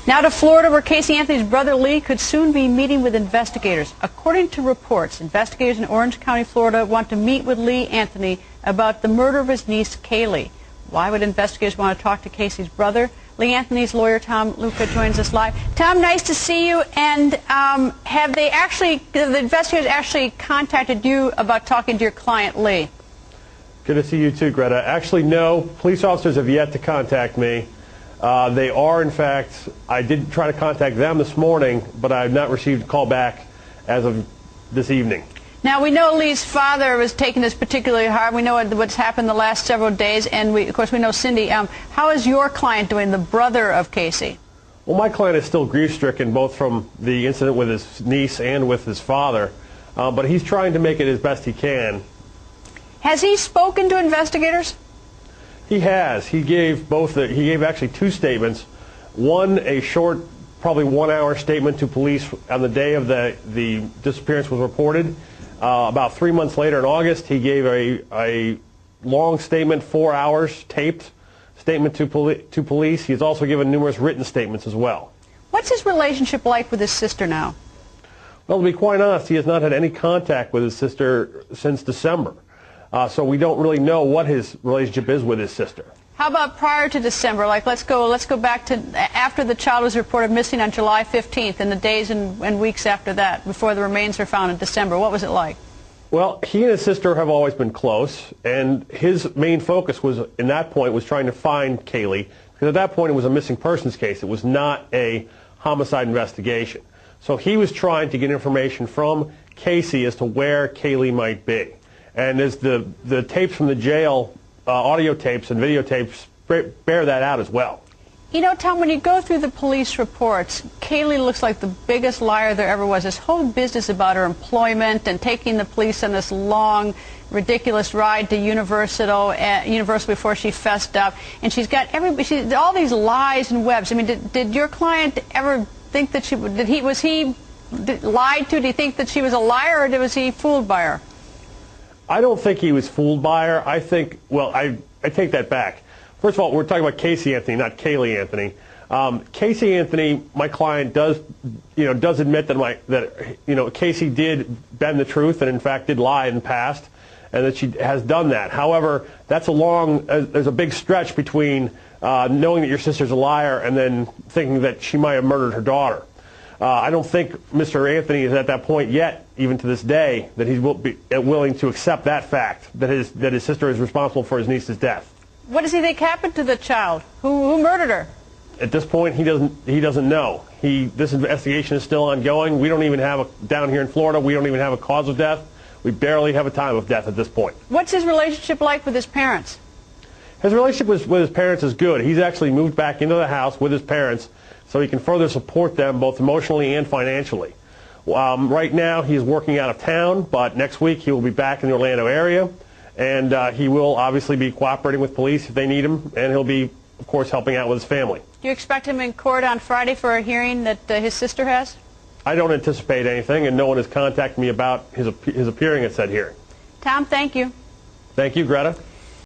Now to Florida, where Casey Anthony's brother Lee could soon be meeting with investigators. According to reports, investigators in Orange County, Florida want to meet with Lee Anthony about the murder of his niece, Kaylee. Why would investigators want to talk to Casey's brother? Lee Anthony's lawyer, Tom Luca, joins us live. Tom, nice to see you. And have the investigators actually contacted you about talking to your client, Lee? Good to see you too, Greta. Actually, no. Police officers have yet to contact me. They are, in fact, I did try to contact them this morning, but I have not received a call back as of this evening. Now, we know Lee's father was taking this particularly hard. We know what's happened the last several days, and of course we know Cindy. How is your client doing, the brother of Casey? Well, my client is still grief-stricken, both from the incident with his niece and with his father, but he's trying to make it as best he can. Has he spoken to investigators? He has. He gave actually two statements. One, a short, probably 1 hour statement to police on the day of the disappearance was reported. About 3 months later in August, he gave a long statement, 4 hours, taped statement to police. He's also given numerous written statements as well. What's his relationship like with his sister now? Well, to be quite honest, he has not had any contact with his sister since December. So we don't really know what his relationship is with his sister. How about prior to December? Like, let's go back to after the child was reported missing on July 15th and the days and weeks after that, before the remains were found in December. What was it like? Well, he and his sister have always been close, and his main focus was, in that point, was trying to find Kaylee, because at that point it was a missing persons case. It was not a homicide investigation. So he was trying to get information from Casey as to where Kaylee might be. And as the tapes from the jail, audio tapes and videotapes bear that out as well. You know, Tom, when you go through the police reports, Kaylee looks like the biggest liar there ever was. This whole business about her employment and taking the police on this long, ridiculous ride to Universal before she fessed up. And she's got all these lies and webs. I mean, did your client ever think that was he lied to? Did he think that she was a liar, or was he fooled by her? I don't think he was fooled by her. I think, well, I take that back. First of all, we're talking about Casey Anthony, not Kaylee Anthony. Casey Anthony, my client, does admit that Casey did bend the truth and in fact did lie in the past, and that she has done that. However, that's there's a big stretch between knowing that your sister's a liar and then thinking that she might have murdered her daughter. I don't think Mr. Anthony is at that point yet, even to this day, that he's willing to accept that fact, that his sister is responsible for his niece's death. What does he think happened to the child? Who murdered her? At this point, he doesn't know. This investigation is still ongoing. We don't even have down here in Florida, we don't even have a cause of death. We barely have a time of death at this point. What's his relationship like with his parents? His relationship with his parents is good. He's actually moved back into the house with his parents so he can further support them both emotionally and financially. Right now, he's working out of town, but next week he will be back in the Orlando area, and he will obviously be cooperating with police if they need him, and he'll be, of course, helping out with his family. Do you expect him in court on Friday for a hearing that his sister has? I don't anticipate anything, and no one has contacted me about his appearing at said hearing. Tom, thank you. Thank you, Greta.